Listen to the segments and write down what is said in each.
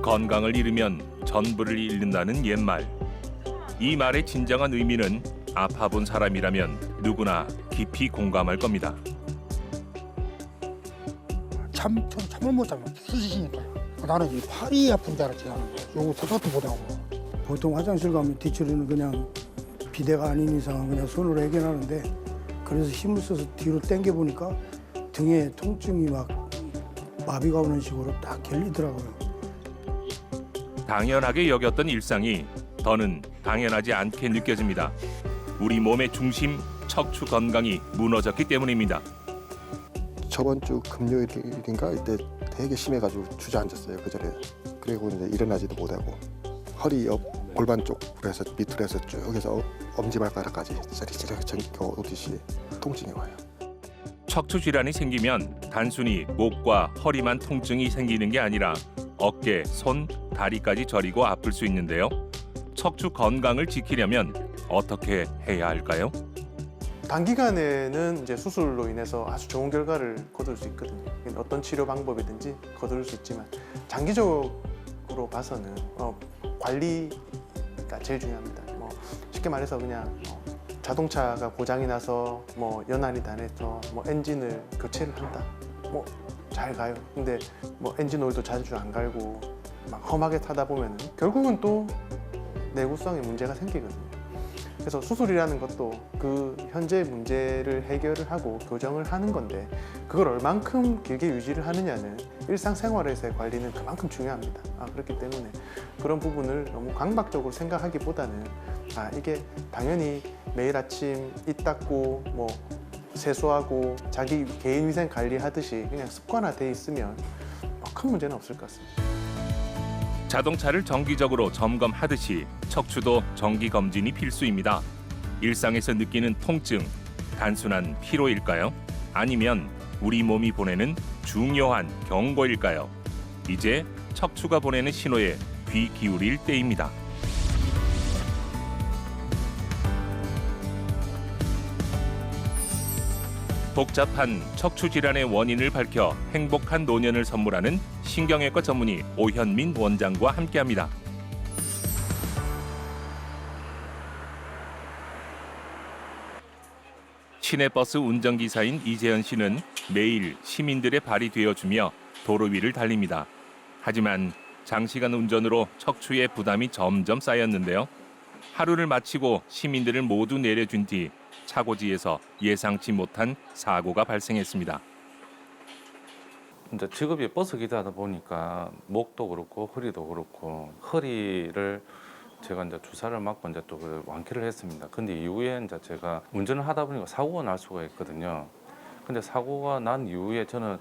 건강을 잃으면 전부를 잃는다는 옛말. 이 말의 진정한 의미는 아파본 사람이라면 누구나 깊이 공감할 겁니다. 저도 잠을 못 자면 쓰시니까 나는 이 팔이 아픈 줄 알았지. 요거 저것도 못하고. 보통 화장실 가면 뒤처리는 그냥 비대가 아닌 이상은 그냥 손으로 해결하는데, 그래서 힘을 써서 뒤로 당겨 보니까 등에 통증이 막 마비가 오는 식으로 딱 결리더라고요. 당연하게 여겼던 일상이 더는 당연하지 않게 느껴집니다. 우리 몸의 중심, 척추 건강이 무너졌기 때문입니다. 저번 주 금요일인가 이때 되게 심해가지고 주저앉았어요. 그 전에. 그리고 이제 일어나지도 못하고 허리 옆 골반 쪽으로 해서 밑으로 해서 쭉 해서 엄지발가락까지 쩌리쩌리 전겨 오듯이 통증이 와요. 척추 질환이 생기면 단순히 목과 허리만 통증이 생기는 게 아니라 어깨, 손, 다리까지 저리고 아플 수 있는데요. 척추 건강을 지키려면 어떻게 해야 할까요? 단기간에는 이제 수술로 인해서 아주 좋은 결과를 거둘 수 있거든요. 어떤 치료 방법이든지 거둘 수 있지만 장기적으로 봐서는 관리가 제일 중요합니다. 쉽게 말해서 그냥 자동차가 고장이 나서 연한이 다 내서 엔진을 교체를 한다. 잘 가요. 근데 엔진 오일도 자주 안 갈고 막 험하게 타다 보면 결국은 또 내구성에 문제가 생기거든요. 그래서 수술이라는 것도 그 현재 문제를 해결을 하고 교정을 하는 건데, 그걸 얼만큼 길게 유지를 하느냐는 일상생활에서의 관리는 그만큼 중요합니다. 그렇기 때문에 그런 부분을 너무 강박적으로 생각하기보다는 이게 당연히 매일 아침 입 닦고 세수하고 자기 개인위생 관리하듯이 그냥 습관화돼 있으면 큰 문제는 없을 것 같습니다. 자동차를 정기적으로 점검하듯이 척추도 정기 검진이 필수입니다. 일상에서 느끼는 통증, 단순한 피로일까요? 아니면 우리 몸이 보내는 중요한 경고일까요? 이제 척추가 보내는 신호에 귀 기울일 때입니다. 복잡한 척추 질환의 원인을 밝혀 행복한 노년을 선물하는 신경외과 전문의 오현민 원장과 함께합니다. 시내버스 운전기사인 이재현 씨는 매일 시민들의 발이 되어주며 도로 위를 달립니다. 하지만 장시간 운전으로 척추에 부담이 점점 쌓였는데요. 하루를 마치고 시민들을 모두 내려준 뒤 차고지에서 예상치 못한 사고가 발생했습니다. 이제 직업이 버스 기사다 보니까 목도 그렇고 허리도 그렇고 허리를 제가 이제 주사를 맞고 이제 또 완쾌를 했습니다. 근데 이후에 이제 제가 운전을 하다 보니까 사고가 날 수가 있거든요. 근데 사고가 난 이후에 저는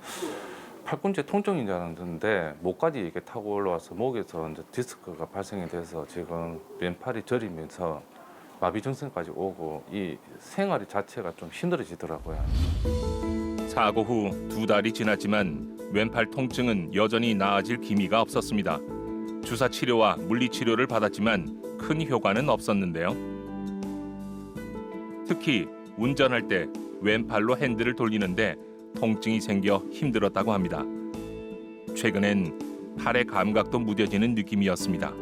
팔꿈치 통증인 줄 알았는데 목까지 이렇게 타고 올라와서 목에서 이제 디스크가 발생이 돼서 지금 왼팔이 저리면서 마비 증상까지 오고 이 생활이 자체가 좀 힘들어지더라고요. 사고 후 2달이 지났지만 왼팔 통증은 여전히 나아질 기미가 없었습니다. 주사 치료와 물리 치료를 받았지만 큰 효과는 없었는데요. 특히 운전할 때 왼팔로 핸들을 돌리는데 통증이 생겨 힘들었다고 합니다. 최근엔 팔의 감각도 무뎌지는 느낌이었습니다.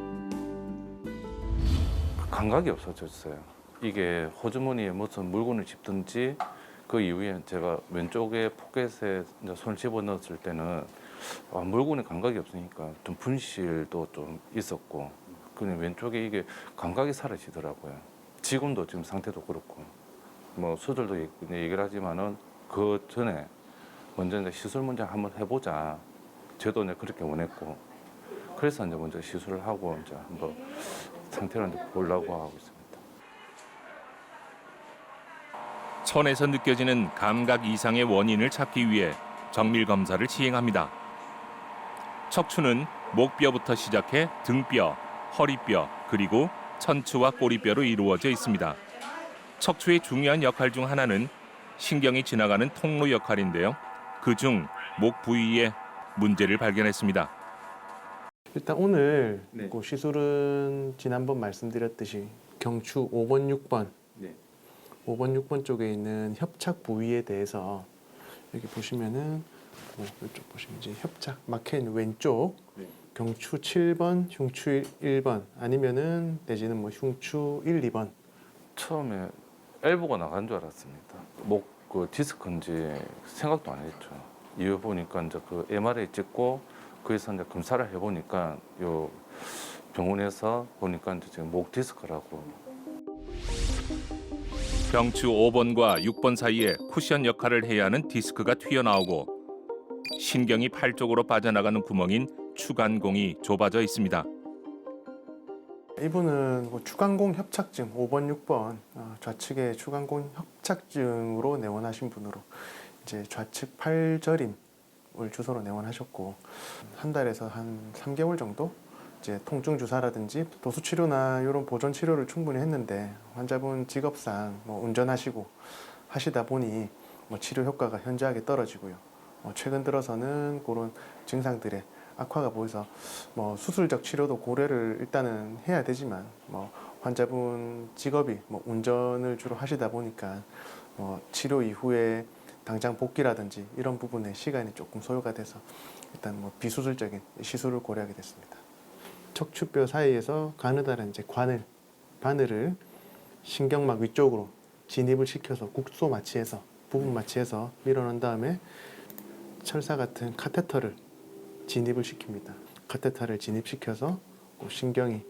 감각이 없어졌어요. 이게 호주머니에 무슨 물건을 집든지 그 이후에 제가 왼쪽에 포켓에 이제 손을 집어넣었을 때는 물건에 감각이 없으니까 좀 분실도 좀 있었고 그냥 왼쪽에 이게 감각이 사라지더라고요. 지금도 지금 상태도 그렇고 수술도 얘기를 하지만은 그 전에 먼저 이제 시술 먼저 한번 해보자. 저도 이제 그렇게 원했고 그래서 이제 먼저 시술을 하고 이제 한번 상태를 이제 보려고 하고 있습니다. 손에서 느껴지는 감각 이상의 원인을 찾기 위해 정밀 검사를 시행합니다. 척추는 목뼈부터 시작해 등뼈, 허리뼈, 그리고 천추와 꼬리뼈로 이루어져 있습니다. 척추의 중요한 역할 중 하나는 신경이 지나가는 통로 역할인데요. 그중 목 부위에 문제를 발견했습니다. 일단 오늘 그 시술은 지난번 말씀드렸듯이 경추 5번, 6번 5번, 6번 쪽에 있는 협착 부위에 대해서 여기 보시면은 이쪽 보시면 이제 협착 막혀 있는 왼쪽 경추 7번, 흉추 1번 아니면은 내지는 뭐 흉추 1, 2번. 처음에 엘보가 나간 줄 알았습니다. 목 그 디스크인지 생각도 안 했죠. 이후 보니까 이제 그 MRI 찍고 거기서 이제 검사를 해보니까 요 병원에서 보니까 이제 지금 목 디스크라고. 경추 5번과 6번 사이에 쿠션 역할을 해야 하는 디스크가 튀어나오고 신경이 팔 쪽으로 빠져나가는 구멍인 추간공이 좁아져 있습니다. 이분은 뭐 추간공 협착증 5번, 6번 좌측의 추간공 협착증으로 내원하신 분으로 이제 좌측 팔저림을 주소로 내원하셨고 한 달에서 한 3개월 정도 이제 통증 주사라든지 도수 치료나 이런 보존 치료를 충분히 했는데 환자분 직업상 뭐 운전하시고 하시다 보니 뭐 치료 효과가 현저하게 떨어지고요. 최근 들어서는 그런 증상들의 악화가 보여서 뭐 수술적 치료도 고려를 일단은 해야 되지만 뭐 환자분 직업이 뭐 운전을 주로 하시다 보니까 치료 이후에 당장 복귀라든지 이런 부분에 시간이 조금 소요가 돼서 일단 뭐 비수술적인 시술을 고려하게 됐습니다. 척추뼈 사이에서 가느다란 이제 바늘을 신경막 위쪽으로 진입을 시켜서 국소 마취해서 부분 마취해서 밀어넣은 다음에 철사 같은 카테터를 진입을 시킵니다. 카테터를 진입시켜서 신경이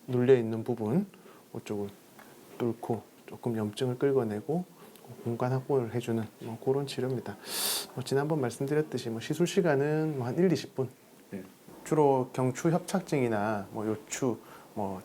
눌려 있는 부분 그쪽을 뚫고 조금 염증을 끌어내고 공간 확보를 해주는 그런 치료입니다. 지난번 말씀드렸듯이 시술 시간은 한 1, 20분. 네. 주로 경추 협착증이나 요추,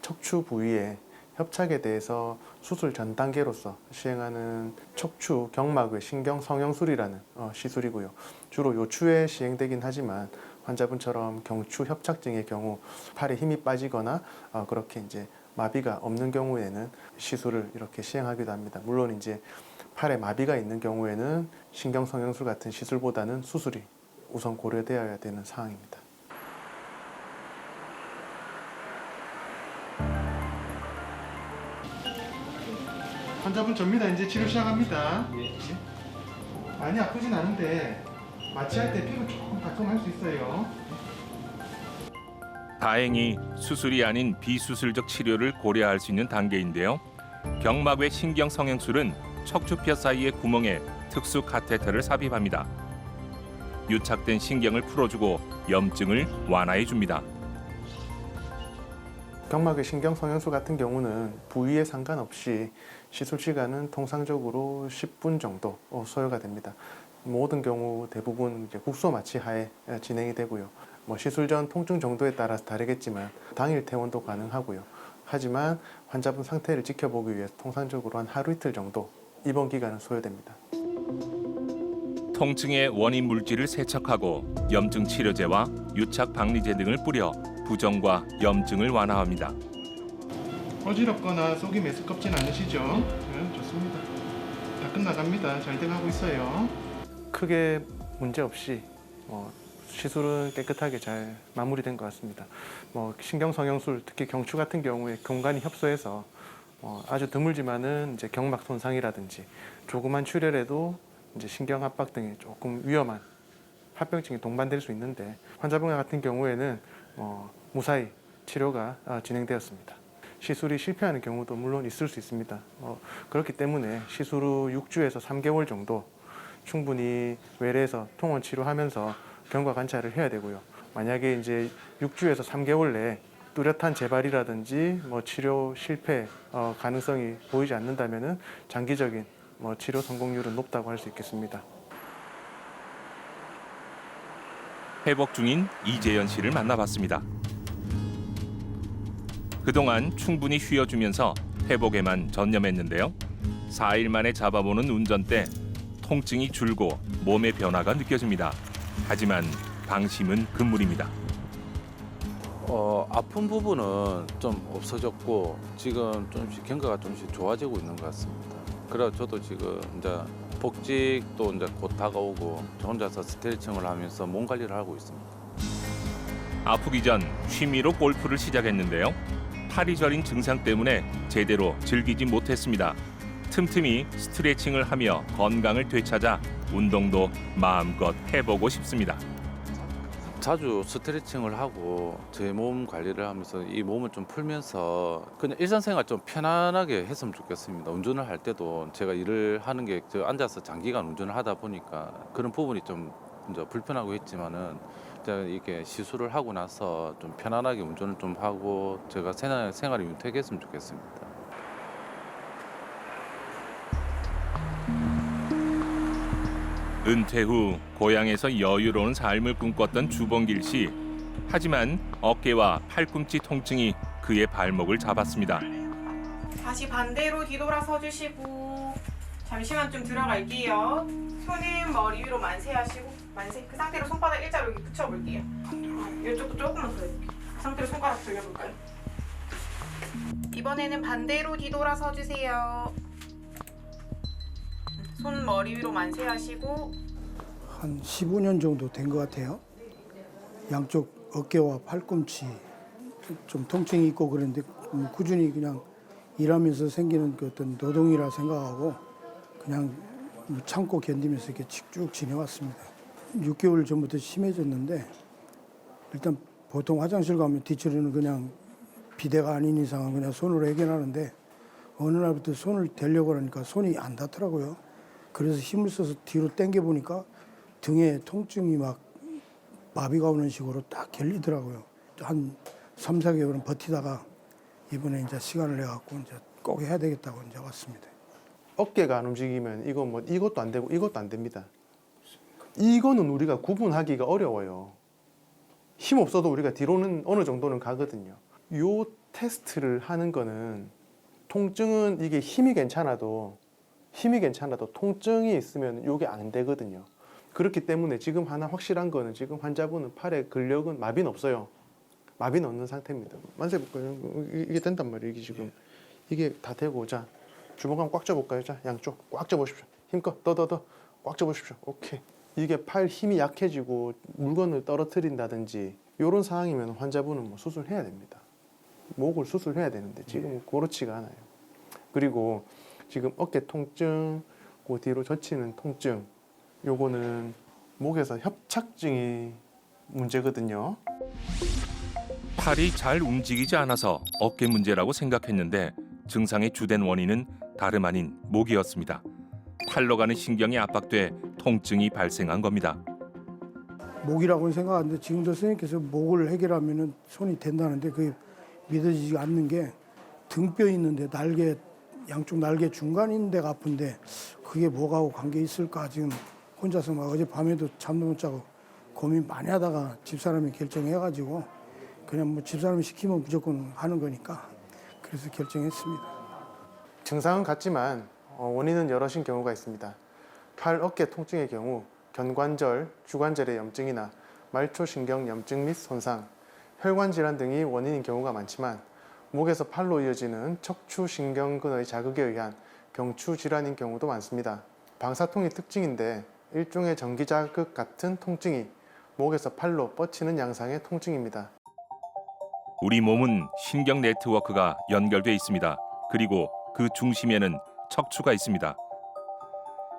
척추 부위의 협착에 대해서 수술 전 단계로서 시행하는 척추 경막의 신경 성형술이라는 시술이고요. 주로 요추에 시행되긴 하지만 환자분처럼 경추 협착증의 경우 팔에 힘이 빠지거나 그렇게 이제 마비가 없는 경우에는 시술을 이렇게 시행하기도 합니다. 물론 이제 팔에 마비가 있는 경우에는 신경 성형술 같은 시술보다는 수술이 우선 고려되어야 되는 상황입니다. 환자분 접니다. 이제 치료 시작합니다. 많이 아프진 않은데 마취할 때 피부 조금 다툼할 수 있어요. 다행히 수술이 아닌 비수술적 치료를 고려할 수 있는 단계인데요. 경막외 신경 성형술은 척추뼈 사이의 구멍에 특수 카테터를 삽입합니다. 유착된 신경을 풀어주고 염증을 완화해 줍니다. 경막의 신경 성형술 같은 경우는 부위에 상관없이 시술 시간은 통상적으로 10분 정도 소요가 됩니다. 모든 경우 대부분 이제 국소 마취 하에 진행이 되고요. 시술 전 통증 정도에 따라서 다르겠지만 당일 퇴원도 가능하고요. 하지만 환자분 상태를 지켜보기 위해서 통상적으로 한 하루 이틀 정도 입원 기간은 소요됩니다. 통증의 원인 물질을 세척하고 염증 치료제와 유착 박리제 등을 뿌려 부종과 염증을 완화합니다. 어지럽거나 속이 메스껍진 않으시죠? 네, 좋습니다. 다 끝나갑니다. 잘 돼가고 있어요. 크게 문제 없이 시술은 깨끗하게 잘 마무리된 것 같습니다. 신경 성형술, 특히 경추 같은 경우에 공간이 협소해서 아주 드물지만은 이제 경막 손상이라든지 조그만 출혈에도 이제 신경 압박 등의 조금 위험한 합병증이 동반될 수 있는데 환자분 같은 경우에는 무사히 치료가 진행되었습니다. 시술이 실패하는 경우도 물론 있을 수 있습니다. 그렇기 때문에 시술 후 6주에서 3개월 정도 충분히 외래에서 통원 치료하면서 경과 관찰을 해야 되고요. 만약에 이제 6주에서 3개월 내에 뚜렷한 재발이라든지 치료 실패 가능성이 보이지 않는다면은 장기적인 치료 성공률은 높다고 할 수 있겠습니다. 회복 중인 이재현 씨를 만나봤습니다. 그동안 충분히 쉬어주면서 회복에만 전념했는데요. 4일 만에 잡아보는 운전대, 통증이 줄고 몸의 변화가 느껴집니다. 하지만 방심은 금물입니다. 아픈 부분은 좀 없어졌고 지금 좀씩 경과가 좀씩 좋아지고 있는 것 같습니다. 그래서 저도 지금 이제 복직도 이제 곧 다가오고 저 혼자서 스트레칭을 하면서 몸 관리를 하고 있습니다. 아프기 전 취미로 골프를 시작했는데요. 팔이 저린 증상 때문에 제대로 즐기지 못했습니다. 틈틈이 스트레칭을 하며 건강을 되찾아 운동도 마음껏 해보고 싶습니다. 자주 스트레칭을 하고 제 몸 관리를 하면서 이 몸을 좀 풀면서 그냥 일상생활 좀 편안하게 했으면 좋겠습니다. 운전을 할 때도 제가 일을 하는 게 저 앉아서 장기간 운전을 하다 보니까 그런 부분이 좀 이제 불편하고 했지만은 제가 이렇게 시술을 하고 나서 좀 편안하게 운전을 좀 하고 제가 생활이 윤택했으면 좋겠습니다. 은퇴 후 고향에서 여유로운 삶을 꿈꿨던 주봉길 씨. 하지만 어깨와 팔꿈치 통증이 그의 발목을 잡았습니다. 다시 반대로 뒤돌아 서주시고 잠시만 좀 들어갈게요. 손은 머리 위로 만세하시고 그 상태로 손바닥 일자로 여기 붙여볼게요. 이쪽도 조금만 더 해볼게요. 그 상태로 손가락 돌려볼까요? 이번에는 반대로 뒤돌아 서주세요. 손 머리 위로 만세하시고 한 15년 정도 된 것 같아요. 양쪽 어깨와 팔꿈치 좀 통증이 있고 그런데 꾸준히 그냥 일하면서 생기는 그 어떤 노동이라 생각하고 그냥 참고 견디면서 이렇게 쭉 지내왔습니다. 6개월 전부터 심해졌는데 일단 보통 화장실 가면 뒤처리는 그냥 비대가 아닌 이상은 그냥 손으로 해결하는데 어느 날부터 손을 대려고 하니까 손이 안 닿더라고요. 그래서 힘을 써서 뒤로 당겨 보니까 등에 통증이 막 마비가 오는 식으로 딱 결리더라고요. 한 3, 4개월은 버티다가 이번에 이제 시간을 내갖고 이제 꼭 해야 되겠다고 이제 왔습니다. 어깨가 안 움직이면 이거 뭐 이것도 안 되고 이것도 안 됩니다. 이거는 우리가 구분하기가 어려워요. 힘 없어도 우리가 뒤로는 어느 정도는 가거든요. 요 테스트를 하는 거는 통증은 이게 힘이 괜찮아도 통증이 있으면 이게 안 되거든요. 그렇기 때문에 지금 하나 확실한 거는 지금 환자분은 팔의 근력은 마비는 없어요. 마비는 없는 상태입니다. 만세 볼까요? 이게 된단 말이에요. 이게 지금 이게 다 되고 자 주먹 한번 꽉 쥐어볼까요? 자 양쪽 꽉 쥐어보십시오. 힘껏 더 꽉 쥐어보십시오. 오케이. 이게 팔 힘이 약해지고 물건을 떨어뜨린다든지 이런 상황이면 환자분은 뭐 수술해야 됩니다. 목을 수술해야 되는데 지금 그렇지가 않아요. 그리고 지금 어깨 통증, 그 뒤로 젖히는 통증, 요거는 목에서 협착증이 문제거든요. 팔이 잘 움직이지 않아서 어깨 문제라고 생각했는데 증상의 주된 원인은 다름 아닌 목이었습니다. 팔로 가는 신경이 압박돼 통증이 발생한 겁니다. 목이라고는 생각하는데 지금도 선생님께서 목을 해결하면 손이 된다는데 그게 믿어지지 않는 게 등뼈 있는데 양쪽 날개 중간인 데가 아픈데 그게 뭐하고 관계 있을까 지금 혼자서 막 어젯밤에도 잠도 못 자고 고민 많이 하다가 집사람이 결정해가지고 그냥 뭐 집사람이 시키면 무조건 하는 거니까 그래서 결정했습니다. 증상은 같지만 원인은 여럿인 경우가 있습니다. 팔, 어깨 통증의 경우 견관절, 주관절의 염증이나 말초신경 염증 및 손상, 혈관 질환 등이 원인인 경우가 많지만 목에서 팔로 이어지는 척추신경근의 자극에 의한 경추 질환인 경우도 많습니다. 방사통이 특징인데 일종의 전기 자극 같은 통증이 목에서 팔로 뻗치는 양상의 통증입니다. 우리 몸은 신경 네트워크가 연결돼 있습니다. 그리고 그 중심에는 척추가 있습니다.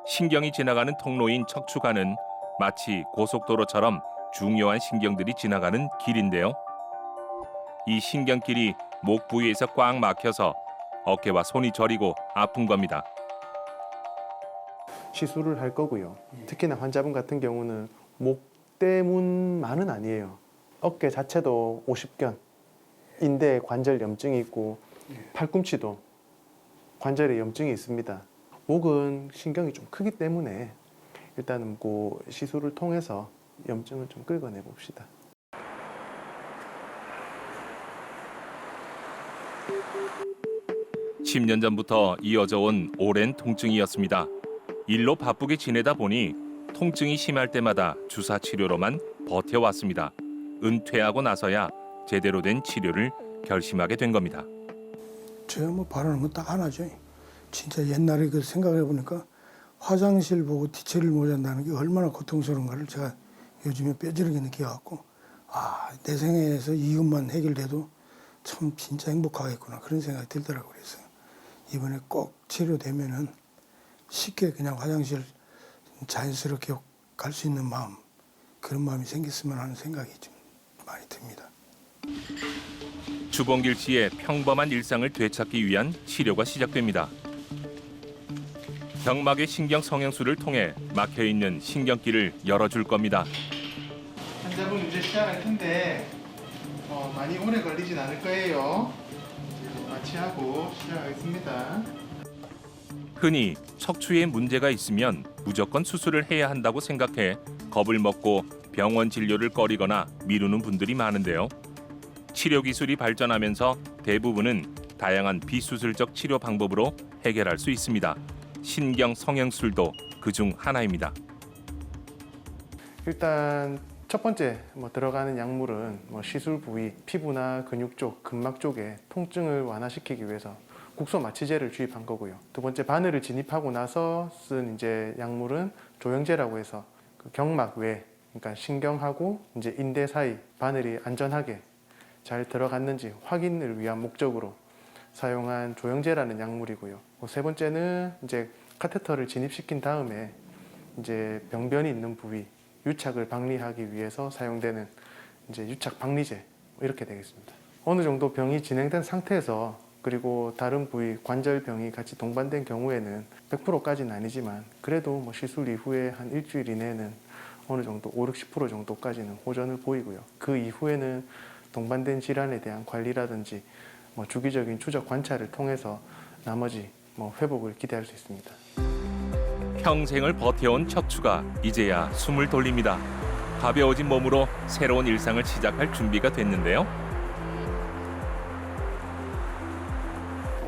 신경이 지나가는 통로인 척추관은 마치 고속도로처럼 중요한 신경들이 지나가는 길인데요. 이 신경길이 목 부위에서 꽉 막혀서 어깨와 손이 저리고 아픈 겁니다. 시술을 할 거고요. 특히나 환자분 같은 경우는 목 때문만은 아니에요. 어깨 자체도 50견, 인대 관절 염증이 있고 팔꿈치도 관절에 염증이 있습니다. 목은 신경이 좀 크기 때문에 일단은 그 시술을 통해서 염증을 좀 긁어내 봅시다. 십 년 전부터 이어져 온 오랜 통증이었습니다. 일로 바쁘게 지내다 보니 통증이 심할 때마다 주사 치료로만 버텨왔습니다. 은퇴하고 나서야 제대로 된 치료를 결심하게 된 겁니다. 제가 뭐 바라는 건 딱 하나죠. 진짜 옛날에 그 생각을 해보니까 화장실 보고 뒤처리를 못 한다는 게 얼마나 고통스러운가를 제가 요즘에 뼈저리게 느껴갖고 내 생애에서 이것만 해결돼도 참 진짜 행복하겠구나 그런 생각이 들더라고요. 그래서 이번에 꼭 치료되면은 쉽게 그냥 화장실 자연스럽게 갈 수 있는 마음 그런 마음이 생겼으면 하는 생각이 좀 많이 듭니다. 주봉길 씨의 평범한 일상을 되찾기 위한 치료가 시작됩니다. 경막의 신경 성형술을 통해 막혀 있는 신경길을 열어줄 겁니다. 환자분 이제 시작할 텐데 많이 오래 걸리진 않을 거예요. 마취하고 시작하겠습니다. 흔히 척추에 문제가 있으면 무조건 수술을 해야 한다고 생각해 겁을 먹고 병원 진료를 꺼리거나 미루는 분들이 많은데요. 치료 기술이 발전하면서 대부분은 다양한 비수술적 치료 방법으로 해결할 수 있습니다. 신경 성형술도 그중 하나입니다. 일단 첫 번째 들어가는 약물은 시술 부위, 피부나 근육 쪽, 근막 쪽에 통증을 완화시키기 위해서 국소 마취제를 주입한 거고요. 두 번째 바늘을 진입하고 나서 쓴 이제 약물은 조영제라고 해서 그 경막 외, 그러니까 신경하고 이제 인대 사이 바늘이 안전하게 잘 들어갔는지 확인을 위한 목적으로 사용한 조영제라는 약물이고요. 세 번째는 이제 카테터를 진입시킨 다음에 이제 병변이 있는 부위, 유착을 박리하기 위해서 사용되는 이제 유착 박리제 이렇게 되겠습니다. 어느 정도 병이 진행된 상태에서 그리고 다른 부위 관절병이 같이 동반된 경우에는 100%까지는 아니지만 그래도 시술 이후에 한 일주일 이내는 어느 정도 50, 60% 정도까지는 호전을 보이고요. 그 이후에는 동반된 질환에 대한 관리라든지 주기적인 추적 관찰을 통해서 나머지 회복을 기대할 수 있습니다. 평생을 버텨온 척추가 이제야 숨을 돌립니다. 가벼워진 몸으로 새로운 일상을 시작할 준비가 됐는데요.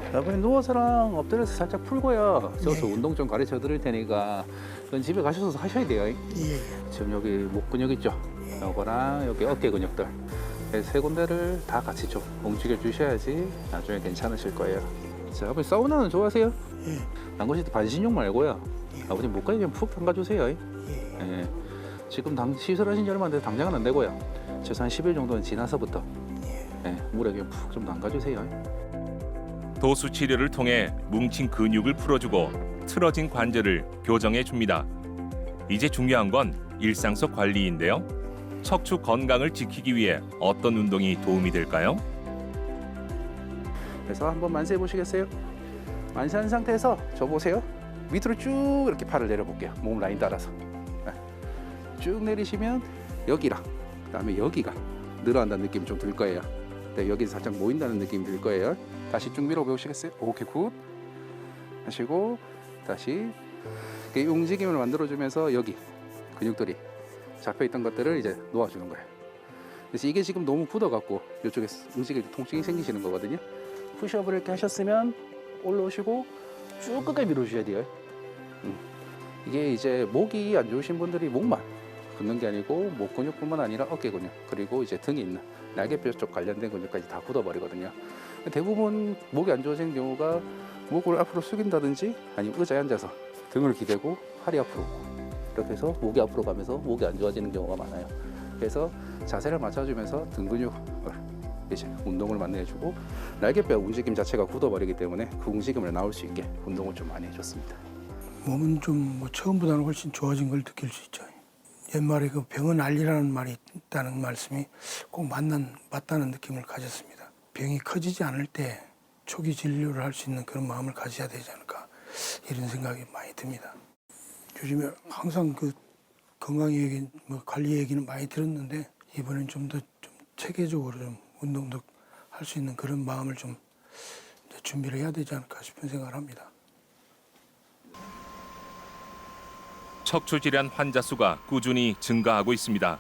이번에 누워서랑 엎드려서 살짝 풀고요. 저서 예. 운동 좀 가르쳐 드릴 테니까 그건 집에 가셔서 하셔야 돼요. 예. 지금 여기 목 근육 있죠? 요거랑 여기 어깨 근육들 세 군데를 다 같이 좀 움직여 주셔야지 나중에 괜찮으실 거예요. 자, 아버님 사우나는 좋아하세요? 예. 남고시 반신욕 말고요. 아버님 목 근육 푹 담가주세요. 예. 예. 지금 시술하신 지 얼마 안 돼서 당장은 안 되고요. 최소 한 10일 정도는 지나서부터 예. 물에 그냥 푹 좀 담가주세요. 도수 치료를 통해 뭉친 근육을 풀어주고 틀어진 관절을 교정해 줍니다. 이제 중요한 건 일상 속 관리인데요. 척추 건강을 지키기 위해 어떤 운동이 도움이 될까요? 그래서 한번 만세해 보시겠어요? 만세한 상태에서 저 보세요. 밑으로 쭉 이렇게 팔을 내려볼게요. 몸 라인 따라서. 쭉 내리시면 여기랑 그다음에 여기가 늘어난다는 느낌이 좀 들 거예요. 여기 살짝 모인다는 느낌이 들 거예요. 다시 쭉 밀어보시겠어요? 오케이, 굿. 하시고 다시 이 움직임을 만들어주면서 여기 근육들이 잡혀있던 것들을 이제 놓아주는 거예요. 그래서 이게 지금 너무 굳어갖고 이쪽에 움직일 때 통증이 생기시는 거거든요. 푸시업을 이렇게 하셨으면 올라오시고 쭉 끝까지 밀어주셔야 돼요. 이게 이제 목이 안 좋으신 분들이 목만 긋는 게 아니고 목 근육뿐만 아니라 어깨 근육 그리고 이제 등에 있는 날개뼈 쪽 관련된 근육까지 다 굳어버리거든요. 대부분 목이 안 좋아지는 경우가 목을 앞으로 숙인다든지 아니면 의자에 앉아서 등을 기대고 팔이 앞으로 오고 이렇게 해서 목이 앞으로 가면서 목이 안 좋아지는 경우가 많아요. 그래서 자세를 맞춰주면서 등 근육을 이제 운동을 많이 해주고 날개뼈 움직임 자체가 굳어버리기 때문에 그 움직임을 나올 수 있게 운동을 좀 많이 해줬습니다. 몸은 좀 처음보다는 훨씬 좋아진 걸 느낄 수 있죠. 옛말에 그 병은 알리라는 말이 있다는 말씀이 꼭 맞다는 느낌을 가졌습니다. 병이 커지지 않을 때 초기 진료를 할 수 있는 그런 마음을 가져야 되지 않을까 이런 생각이 많이 듭니다. 요즘에 항상 그 건강 얘기, 관리 얘기는 많이 들었는데 이번엔 좀 더 체계적으로 좀 운동도 할 수 있는 그런 마음을 좀 준비를 해야 되지 않을까 싶은 생각을 합니다. 척추 질환 환자 수가 꾸준히 증가하고 있습니다.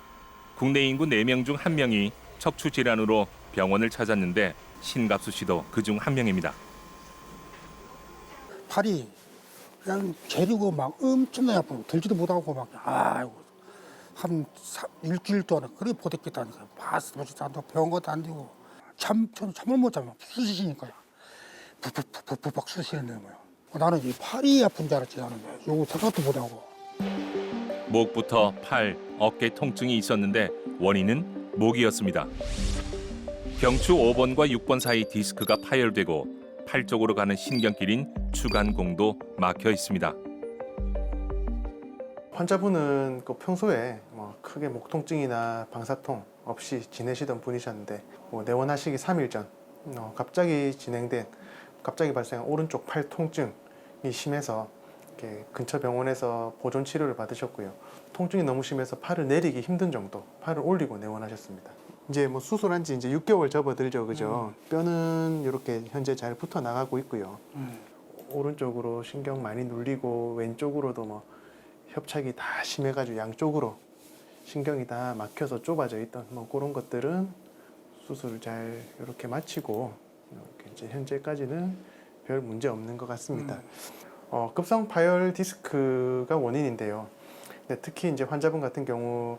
국내 인구 4명 중 1명이 척추 질환으로 병원을 찾았는데 신갑수 씨도 그중 한 명입니다. 팔이 그냥 저리고 막 엄청나게 아프고 들지도 못하고 막 한 일주일 동안 그렇게 보댔겠다니까. 보지도 않고 병원 것도 안 되고 잠을 못 자면 쑤시니까요. 푹푹푹푹 쑤시는 거예요. 나는 이 팔이 아픈 줄 알았지. 나는 요거 생각도 못하고. 목부터 팔, 어깨 통증이 있었는데 원인은 목이었습니다. 경추 5번과 6번 사이 디스크가 파열되고 팔 쪽으로 가는 신경길인 추간공도 막혀 있습니다. 환자분은 평소에 크게 목 통증이나 방사통 없이 지내시던 분이셨는데 내원하시기 3일 전 갑자기 발생한 오른쪽 팔 통증이 심해서 이렇게 근처 병원에서 보존 치료를 받으셨고요. 통증이 너무 심해서 팔을 내리기 힘든 정도, 팔을 올리고 내원하셨습니다. 이제 수술한 지 이제 6개월 접어들죠, 그죠? 뼈는 이렇게 현재 잘 붙어 나가고 있고요. 오른쪽으로 신경 많이 눌리고 왼쪽으로도 협착이 다 심해가지고 양쪽으로 신경이 다 막혀서 좁아져 있던 그런 것들은 수술을 잘 이렇게 마치고 이렇게 이제 현재까지는 별 문제 없는 것 같습니다. 급성 파열 디스크가 원인인데요. 근데 특히 이제 환자분 같은 경우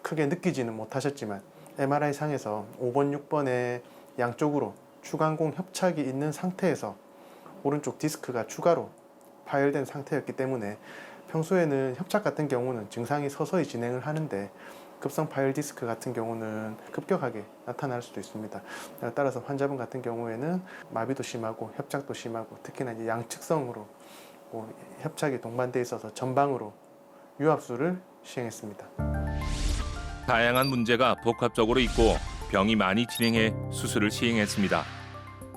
크게 느끼지는 못하셨지만 MRI 상에서 5번, 6번에 양쪽으로 추간공 협착이 있는 상태에서 오른쪽 디스크가 추가로 파열된 상태였기 때문에 평소에는 협착 같은 경우는 증상이 서서히 진행을 하는데 급성 파열 디스크 같은 경우는 급격하게 나타날 수도 있습니다. 따라서 환자분 같은 경우에는 마비도 심하고 협착도 심하고 특히나 이제 양측성으로 협착이 동반돼 있어서 전방으로 유압수를 시행했습니다. 다양한 문제가 복합적으로 있고 병이 많이 진행해 수술을 시행했습니다.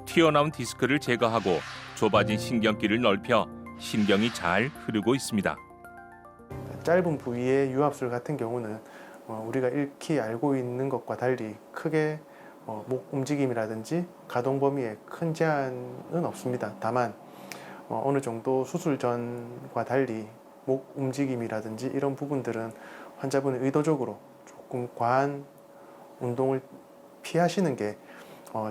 튀어나온 디스크를 제거하고 좁아진 신경길을 넓혀 신경이 잘 흐르고 있습니다. 짧은 부위의 유압술 같은 경우는 우리가 익히 알고 있는 것과 달리 크게 목 움직임이라든지 가동 범위에 큰 제한은 없습니다. 다만 어느 정도 수술 전과 달리 목 움직임이라든지 이런 부분들은 환자분이 의도적으로 조금 과한 운동을 피하시는 게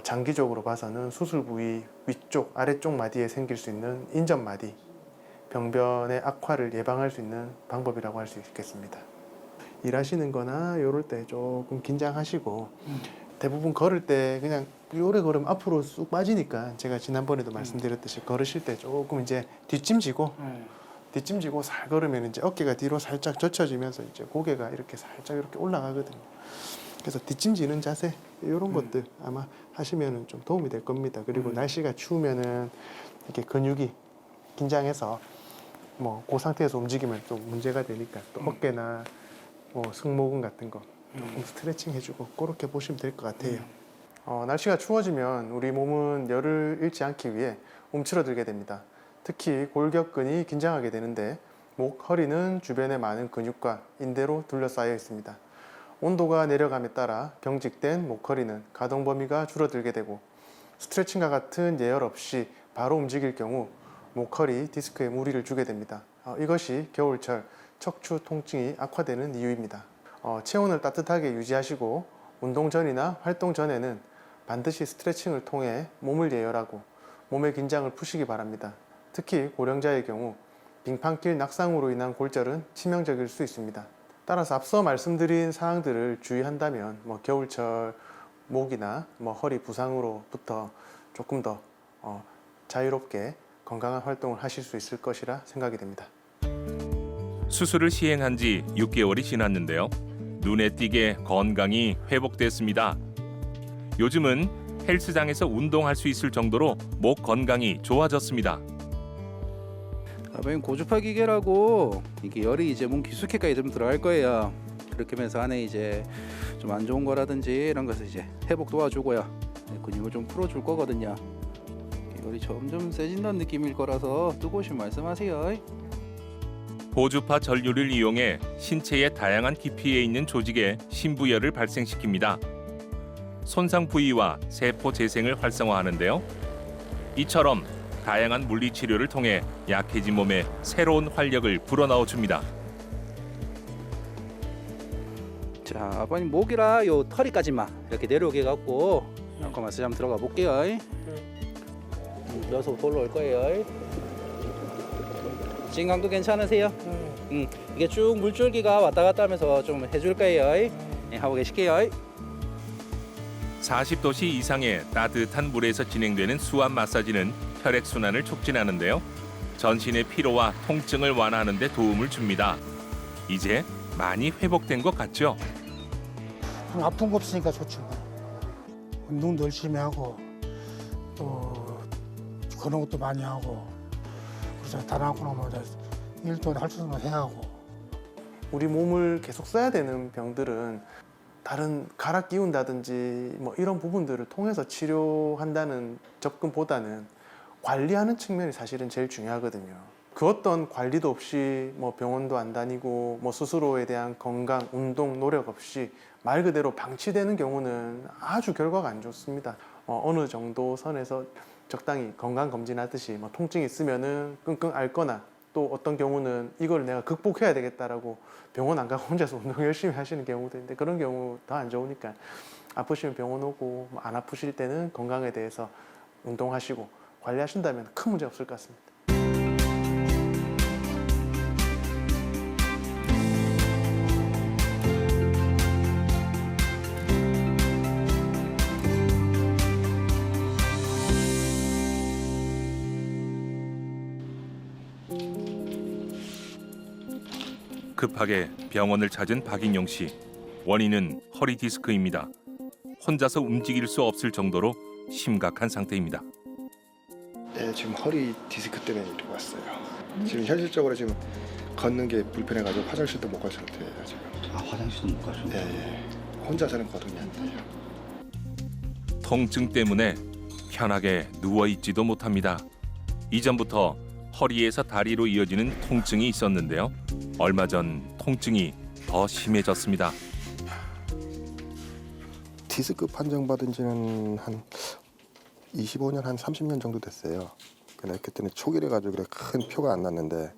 장기적으로 봐서는 수술 부위 위쪽, 아래쪽 마디에 생길 수 있는 인접마디, 병변의 악화를 예방할 수 있는 방법이라고 할 수 있겠습니다. 일하시는 거나 이럴 때 조금 긴장하시고 대부분 걸을 때 그냥 오래 걸으면 앞으로 쑥 빠지니까 제가 지난번에도 말씀드렸듯이 걸으실 때 조금 이제 뒷짐지고 살 걸으면 이제 어깨가 뒤로 살짝 젖혀지면서 이제 고개가 이렇게 살짝 이렇게 올라가거든요. 그래서 뒷짐지는 자세 이런 것들 아마 하시면은 좀 도움이 될 겁니다. 그리고 날씨가 추우면은 이렇게 근육이 긴장해서 그 상태에서 움직이면 또 문제가 되니까 또 어깨나 승모근 같은 거 조금 스트레칭 해주고 그렇게 보시면 될 것 같아요. 날씨가 추워지면 우리 몸은 열을 잃지 않기 위해 움츠러들게 됩니다. 특히 골격근이 긴장하게 되는데 목, 허리는 주변에 많은 근육과 인대로 둘러싸여 있습니다. 온도가 내려감에 따라 경직된 목, 허리는 가동 범위가 줄어들게 되고 스트레칭과 같은 예열 없이 바로 움직일 경우 목, 허리, 디스크에 무리를 주게 됩니다. 이것이 겨울철 척추 통증이 악화되는 이유입니다. 체온을 따뜻하게 유지하시고 운동 전이나 활동 전에는 반드시 스트레칭을 통해 몸을 예열하고 몸의 긴장을 푸시기 바랍니다. 특히 고령자의 경우 빙판길 낙상으로 인한 골절은 치명적일 수 있습니다. 따라서 앞서 말씀드린 사항들을 주의한다면 겨울철 목이나 허리 부상으로부터 조금 더 자유롭게 건강한 활동을 하실 수 있을 것이라 생각이 됩니다. 수술을 시행한 지 6개월이 지났는데요. 눈에 띄게 건강이 회복됐습니다. 요즘은 헬스장에서 운동할 수 있을 정도로 목 건강이 좋아졌습니다. 아버님 고주파 기계라고 이게 열이 이제 몸 깊숙이까지 좀 들어갈 거예요. 그렇게 하면서 안에 이제 좀 안 좋은 거라든지 이런 것을 이제 회복 도와주고요. 근육을 좀 풀어줄 거거든요. 열이 점점 세진다는 느낌일 거라서 뜨거우시면 말씀하세요. 고주파 전류를 이용해 신체의 다양한 깊이에 있는 조직에 신부열을 발생시킵니다. 손상 부위와 세포 재생을 활성화하는데요. 이처럼 다양한 물리치료를 통해 약해진 몸에 새로운 활력을 불어넣어 줍니다. 자, 아버님 목이랑 요 털이까지만 이렇게 내려오게 갖고 아까 마사지 한번 들어가 볼게요. 여기서 올라올 거예요. 진강도 괜찮으세요? 이게 쭉 물줄기가 왔다 갔다 하면서 좀 해줄 거예요. 하고 계실게요. 40도씨 이상의 따뜻한 물에서 진행되는 수압 마사지는 혈액순환을 촉진하는데요. 전신의 피로와 통증을 완화하는 데 도움을 줍니다. 이제 많이 회복된 것 같죠? 아픈 거 없으니까 좋죠. 운동도 열심히 하고 또 그런 것도 많이 하고 그래서 다 나고 나면 일도 할 수 있는 거 해야 하고 우리 몸을 계속 써야 되는 병들은 다른 갈아 끼운다든지 뭐 이런 부분들을 통해서 치료한다는 접근보다는 관리하는 측면이 사실은 제일 중요하거든요. 그 어떤 관리도 없이 뭐 병원도 안 다니고 뭐 스스로에 대한 건강, 운동, 노력 없이 말 그대로 방치되는 경우는 아주 결과가 안 좋습니다. 어느 정도 선에서 적당히 건강 검진하듯이 뭐 통증이 있으면은 끙끙 앓거나 또 어떤 경우는 이걸 내가 극복해야 되겠다라고 병원 안 가고 혼자서 운동 열심히 하시는 경우도 있는데 그런 경우 더 안 좋으니까 아프시면 병원 오고 안 아프실 때는 건강에 대해서 운동하시고 관리하신다면 큰 문제 없을 것 같습니다. 급하게 병원을 찾은 박인용 씨. 원인은 허리 디스크입니다. 혼자서 움직일 수 없을 정도로 심각한 상태입니다. 네, 지금 허리 디스크 때문에 이러고 왔어요. 지금 현실적으로 지금 걷는 게 불편해가지고 화장실도 못 갈 상태예요 지금. 아, 화장실도 못 가시나요? 네, 혼자서는 거동이 안 돼요. 통증 때문에 편하게 누워 있지도 못합니다. 이전부터 허리에서 다리로 이어지는 통증이 있었는데요. 얼마 전 통증이 더 심해졌습니다. 디스크 판정받은 지는 한 25년, 한 30년 정도 됐어요. 근데 그때는 초기래 가지고 그래 큰 표가 안 났는데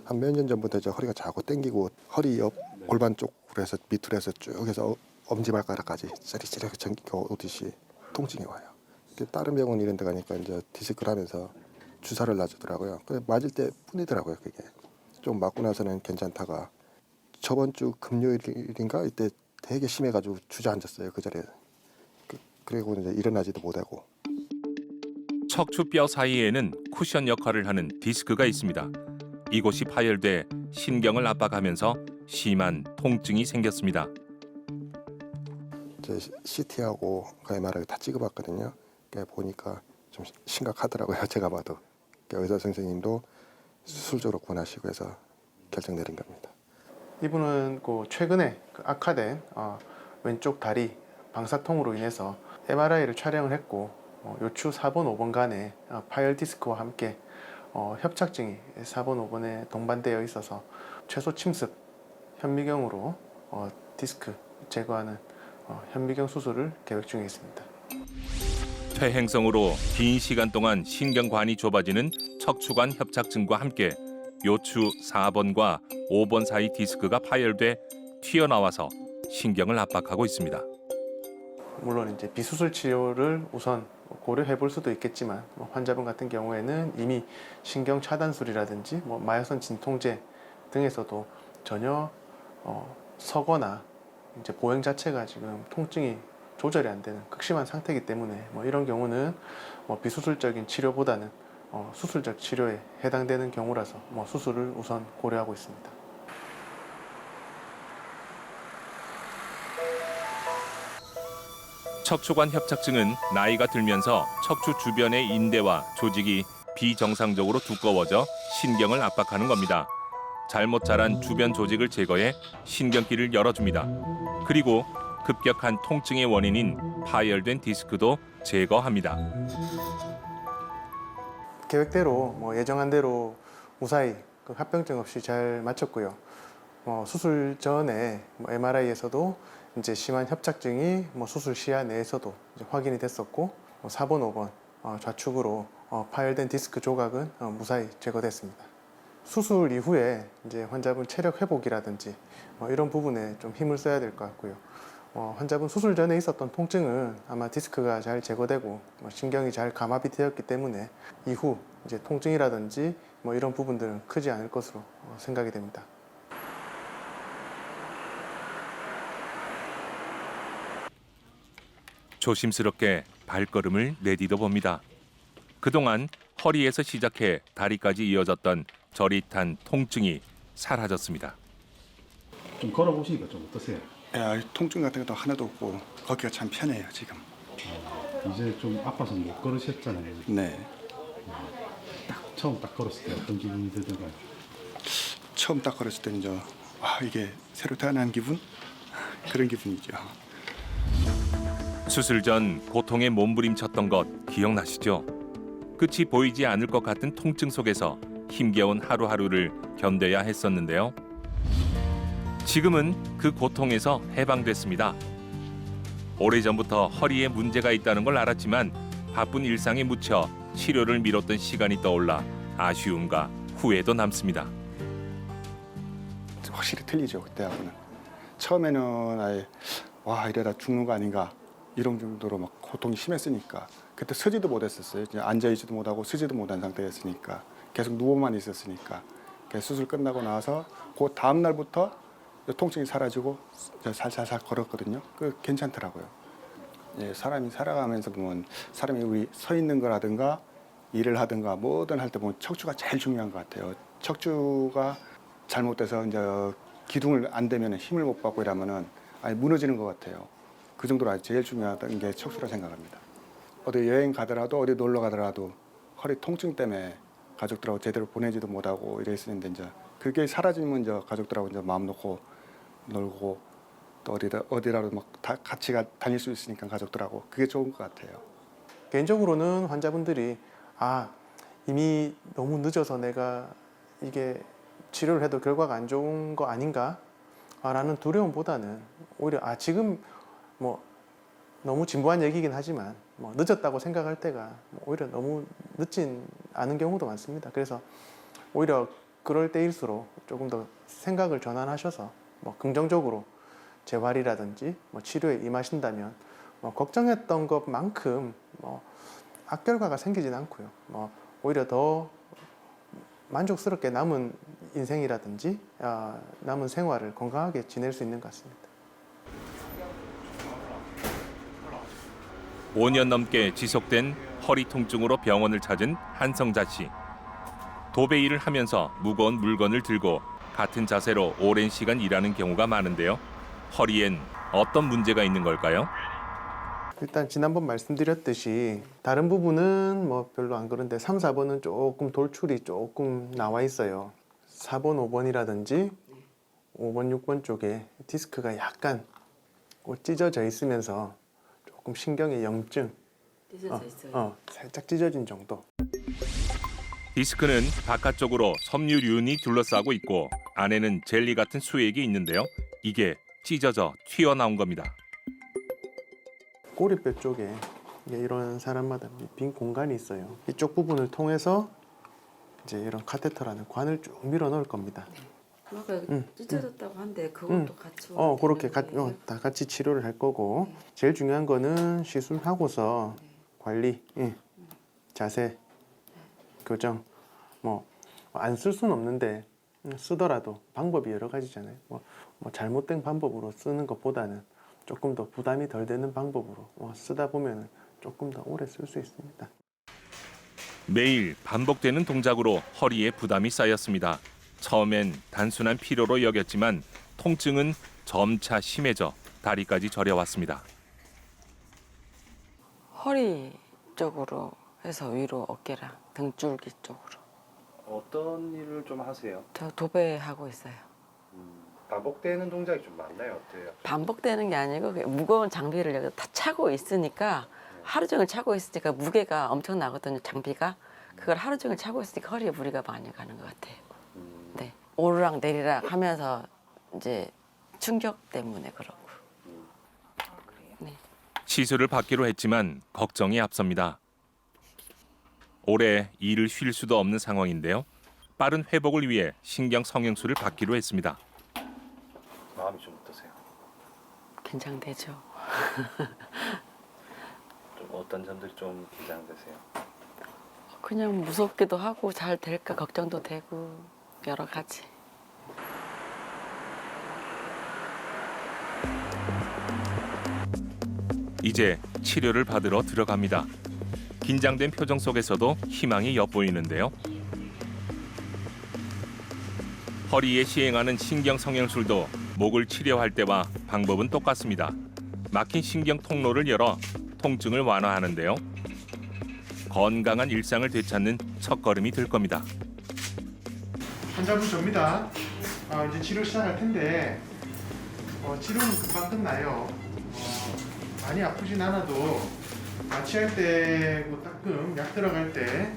한 몇 년 전부터 이제 허리가 자꾸 땡기고 허리 옆 골반 쪽으로 해서 밑으로 해서 쭉 해서 엄지발가락까지 찌릿찌릿 전기가 오듯이 통증이 와요. 다른 병원 이런 데 가니까 이제 디스크를 하면서 주사를 놔주더라고요. 근데 맞을 때 뿐이더라고요. 그게 좀 맞고 나서는 괜찮다가 저번 주 금요일인가 이때 되게 심해가지고 주저앉았어요. 그 자리에. 그리고 이제 일어나지도 못하고. 척추뼈 사이에는 쿠션 역할을 하는 디스크가 있습니다. 이곳이 파열돼 신경을 압박하면서 심한 통증이 생겼습니다. 이제 CT하고 MRI 다 찍어봤거든요. 보니까 좀 심각하더라고요. 제가 봐도. 의사 선생님도 수술적으로 권하시고 해서 결정 내린 겁니다. 이분은 최근에 악화된 왼쪽 다리 방사통으로 인해서 MRI를 촬영을 했고 요추 4번, 5번 간에 파열 디스크와 함께 협착증이 4번, 5번에 동반되어 있어서 최소 침습 현미경으로 디스크 제거하는 현미경 수술을 계획 중에 있습니다. 퇴행성으로 긴 시간 동안 신경관이 좁아지는 척추관 협착증과 함께 요추 4번과 5번 사이 디스크가 파열돼 튀어나와서 신경을 압박하고 있습니다. 물론 이제 비수술 치료를 우선 고려해 볼 수도 있겠지만 환자분 같은 경우에는 이미 신경 차단술이라든지 마여선 진통제 등에서도 전혀 서거나 이제 보행 자체가 지금 통증이 조절이 안 되는 극심한 상태이기 때문에 이런 경우는 비수술적인 치료보다는 수술적 치료에 해당되는 경우라서 수술을 우선 고려하고 있습니다. 척추관 협착증은 나이가 들면서 척추 주변의 인대와 조직이 비정상적으로 두꺼워져 신경을 압박하는 겁니다. 잘못 자란 주변 조직을 제거해 신경길을 열어줍니다. 그리고 급격한 통증의 원인인 파열된 디스크도 제거합니다. 계획대로 예정한 대로 무사히 합병증 없이 잘 마쳤고요. 수술 전에 MRI에서도 이제 심한 협착증이 수술 시야 내에서도 이제 확인이 됐었고 4번, 5번 좌측으로 파열된 디스크 조각은 무사히 제거됐습니다. 수술 이후에 이제 환자분 체력 회복이라든지 이런 부분에 좀 힘을 써야 될 것 같고요. 환자분 수술 전에 있었던 통증은 아마 디스크가 잘 제거되고 신경이 잘 감압이 되었기 때문에 이후 이제 통증이라든지 이런 부분들은 크지 않을 것으로 생각이 됩니다. 조심스럽게 발걸음을 내디뎌 봅니다. 그동안 허리에서 시작해 다리까지 이어졌던 저릿한 통증이 사라졌습니다. 좀 걸어보시니까 좀 어떠세요? 야, 통증 같은 것도 하나도 없고 걷기가 참 편해요 지금. 이제 좀 아파서 못 걸으셨잖아요. 네. 처음 딱 걸었을 때 어떤 기분이 들던가요? 처음 딱 걸었을 때는 이게 새로 태어난 기분? 그런 기분이죠. 수술 전 고통에 몸부림쳤던 것 기억나시죠? 끝이 보이지 않을 것 같은 통증 속에서 힘겨운 하루하루를 견뎌야 했었는데요. 지금은 그 고통에서 해방됐습니다. 오래전부터 허리에 문제가 있다는 걸 알았지만 바쁜 일상에 묻혀 치료를 미뤘던 시간이 떠올라 아쉬움과 후회도 남습니다. 확실히 틀리죠 그때하고는. 처음에는 아예 와 이러다 죽는 거 아닌가 이런 정도로 막 고통이 심했으니까 그때 서지도 못했었어요. 그냥 앉아있지도 못하고 서지도 못한 상태였으니까 계속 누워만 있었으니까 수술 끝나고 나서 그 다음 날부터 통증이 사라지고 살살살 걸었거든요. 그 괜찮더라고요. 예, 사람이 살아가면서 보면 사람이 우리 서 있는 거라든가 일을 하든가 뭐든 할 때 보면 척추가 제일 중요한 것 같아요. 척추가 잘못돼서 이제 기둥을 안 대면 힘을 못 받고 이러면은 아예 무너지는 것 같아요. 그 정도로 제일 중요한 게 척추라 생각합니다. 어디 여행 가더라도 어디 놀러 가더라도 허리 통증 때문에 가족들하고 제대로 보내지도 못하고 이랬었는데 이제 그게 사라지면 이제 가족들하고 이제 마음 놓고 놀고 또 어디라도 막 다 같이 다닐 수 있으니까 가족들하고 그게 좋은 것 같아요. 개인적으로는 환자분들이 이미 너무 늦어서 내가 이게 치료를 해도 결과가 안 좋은 거 아닌가? 라는 두려움보다는 오히려 지금 뭐 너무 진부한 얘기긴 하지만 뭐 늦었다고 생각할 때가 오히려 너무 늦진 않은 경우도 많습니다. 그래서 오히려 그럴 때일수록 조금 더 생각을 전환하셔서 뭐 긍정적으로 재활이라든지 뭐 치료에 임하신다면 뭐 걱정했던 것만큼 뭐 악결과가 생기진 않고요. 뭐 오히려 더 만족스럽게 남은 인생이라든지 남은 생활을 건강하게 지낼 수 있는 것 같습니다. 5년 넘게 지속된 허리 통증으로 병원을 찾은 한성자 씨. 도배 일을 하면서 무거운 물건을 들고 같은 자세로 오랜 시간 일하는 경우가 많은데요. 허리엔 어떤 문제가 있는 걸까요? 일단 지난번 말씀드렸듯이 다른 부분은 뭐 별로 안 그런데 3, 4번은 조금 돌출이 조금 나와 있어요. 4번, 5번이라든지 5번, 6번 쪽에 디스크가 약간 찢어져 있으면서 조금 신경의 염증, 찢어져 있어요. 살짝 찢어진 정도. 디스크는 바깥쪽으로 섬유륜이 둘러싸고 있고 안에는 젤리 같은 수액이 있는데요. 이게 찢어져 튀어나온 겁니다. 꼬리뼈 쪽에 이런 사람마다 빈 공간이 있어요. 이쪽 부분을 통해서 이제 이런 카테터라는 관을 쭉 밀어 넣을 겁니다. 그러니까 찢어졌다고 한데 그것도 같이 그렇게 다 같이 치료를 할 거고 제일 중요한 거는 시술하고서 관리, 자세, 교정 뭐 안 쓸 수는 없는데 쓰더라도 방법이 여러 가지잖아요. 뭐 잘못된 방법으로 쓰는 것보다는 조금 더 부담이 덜 되는 방법으로 쓰다 보면 조금 더 오래 쓸 수 있습니다. 매일 반복되는 동작으로 허리에 부담이 쌓였습니다. 처음엔 단순한 피로로 여겼지만 통증은 점차 심해져 다리까지 저려왔습니다. 허리 쪽으로 해서 위로 어깨랑 등줄기 쪽으로. 어떤 일을 좀 하세요? 저 도배하고 있어요. 반복되는 동작이 좀 많나요? 어때요? 반복되는 게 아니고 그냥 무거운 장비를 여기 다 차고 있으니까 하루 종일 차고 있으니까 무게가 엄청 나거든요. 장비가 그걸 하루 종일 차고 있으니까 허리에 무리가 많이 가는 것 같아요. 네, 오르락 내리락 하면서 이제 충격 때문에 그러고. 네. 시술을 받기로 했지만 걱정이 앞섭니다. 올해 일을 쉴 수도 없는 상황인데요. 빠른 회복을 위해 신경 성형술을 받기로 했습니다. 마음이 좀 어떠세요? 긴장되죠. 좀 어떤 점들이 좀 긴장되세요? 그냥 무섭기도 하고 잘 될까 걱정도 되고 여러 가지. 이제 치료를 받으러 들어갑니다. 긴장된 표정 속에서도 희망이 엿보이는데요. 허리에 시행하는 신경 성형술도 목을 치료할 때와 방법은 똑같습니다. 막힌 신경 통로를 열어 통증을 완화하는데요. 건강한 일상을 되찾는 첫걸음이 될 겁니다. 환자분 접니다. 이제 치료 시작할 텐데 치료는 금방 끝나요. 많이 아프진 않아도 마취할 때 뭐 따끔 약 들어갈 때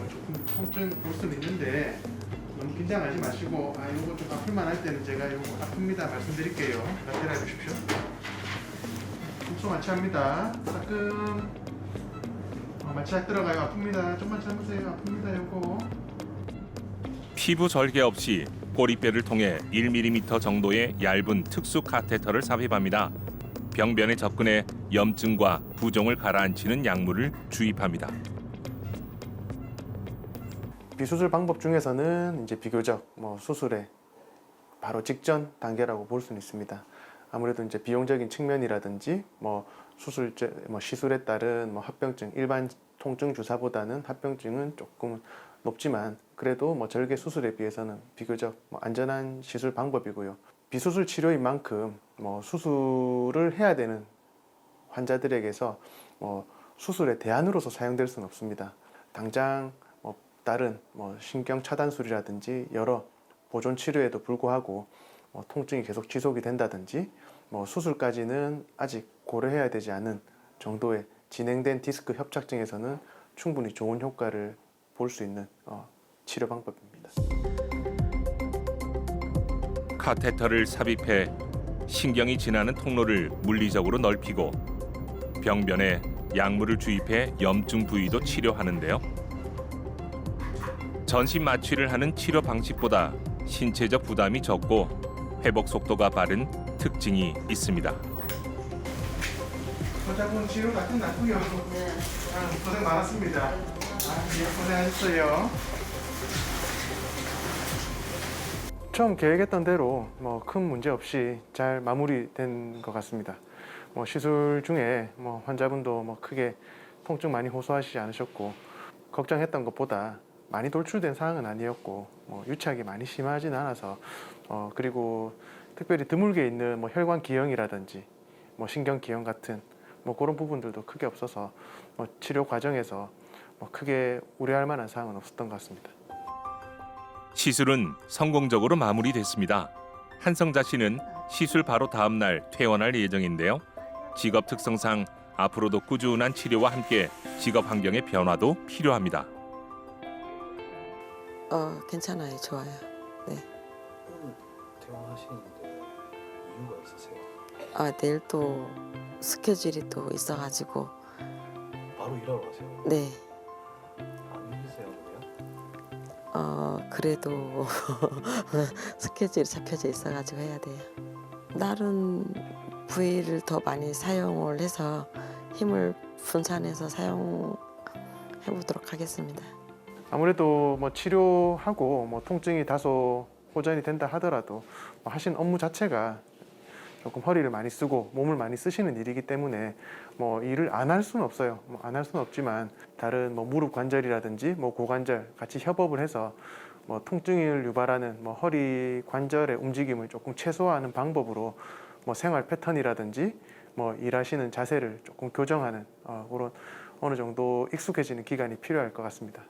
조금 통증 올 수는 있는데 너무 긴장하지 마시고 이거 좀 아플만 할 때는 제가 이거 아픕니다 말씀드릴게요. 기다려 주십시오. 국소 마취합니다. 따끔 마취약 들어가요. 아픕니다. 좀만 참으세요. 아픕니다. 요거. 피부 절개 없이 꼬리뼈를 통해 1mm 정도의 얇은 특수 카테터를 삽입합니다. 병변에 접근해 염증과 부종을 가라앉히는 약물을 주입합니다. 비수술 방법 중에서는 이제 비교적 수술의 바로 직전 단계라고 볼 수는 있습니다. 아무래도 이제 비용적인 측면이라든지 시술에 따른 합병증, 일반 통증 주사보다는 합병증은 조금 높지만 그래도 절개 수술에 비해서는 비교적 안전한 시술 방법이고요. 비수술 치료인 만큼 수술을 해야 되는 환자들에게서 수술의 대안으로서 사용될 수는 없습니다. 당장 다른 신경 차단술이라든지 여러 보존 치료에도 불구하고 통증이 계속 지속이 된다든지 수술까지는 아직 고려해야 되지 않은 정도의 진행된 디스크 협착증에서는 충분히 좋은 효과를 볼 수 있는 치료 방법입니다. 카테터를 삽입해 신경이 지나는 통로를 물리적으로 넓히고 병변에 약물을 주입해 염증 부위도 치료하는데요. 전신 마취를 하는 치료 방식보다 신체적 부담이 적고 회복 속도가 빠른 특징이 있습니다. 환자분 치료 다 끝났고요. 고생 많았습니다. 고생하셨어요. 처음 계획했던 대로 큰 문제 없이 잘 마무리된 것 같습니다. 시술 중에 환자분도 크게 통증 많이 호소하시지 않으셨고 걱정했던 것보다 많이 돌출된 상황은 아니었고 유착이 많이 심하진 않아서 그리고 특별히 드물게 있는 혈관 기형이라든지 신경 기형 같은 그런 부분들도 크게 없어서 치료 과정에서 크게 우려할 만한 사항은 없었던 것 같습니다. 시술은 성공적으로 마무리됐습니다. 한성자 씨는 시술 바로 다음 날 퇴원할 예정인데요. 직업 특성상 앞으로도 꾸준한 치료와 함께 직업 환경의 변화도 필요합니다. 괜찮아요. 좋아요. 네. 퇴원하시는데 이유가 있으세요? 내일 또 스케줄이 또 있어가지고. 바로 일하러 가세요? 네. 안 힘드세요, 그래요? 그래도 스케줄이 잡혀져 있어가지고 해야 돼요. 다른 부위를 더 많이 사용을 해서 힘을 분산해서 사용해보도록 하겠습니다. 아무래도 치료하고 통증이 다소 호전이 된다 하더라도 하신 업무 자체가 조금 허리를 많이 쓰고 몸을 많이 쓰시는 일이기 때문에 일을 안 할 수는 없어요. 안 할 수는 없지만 다른 무릎 관절이라든지 고관절 같이 협업을 해서 통증을 유발하는 허리 관절의 움직임을 조금 최소화하는 방법으로 생활 패턴이라든지 일하시는 자세를 조금 교정하는 그런 어느 정도 익숙해지는 기간이 필요할 것 같습니다.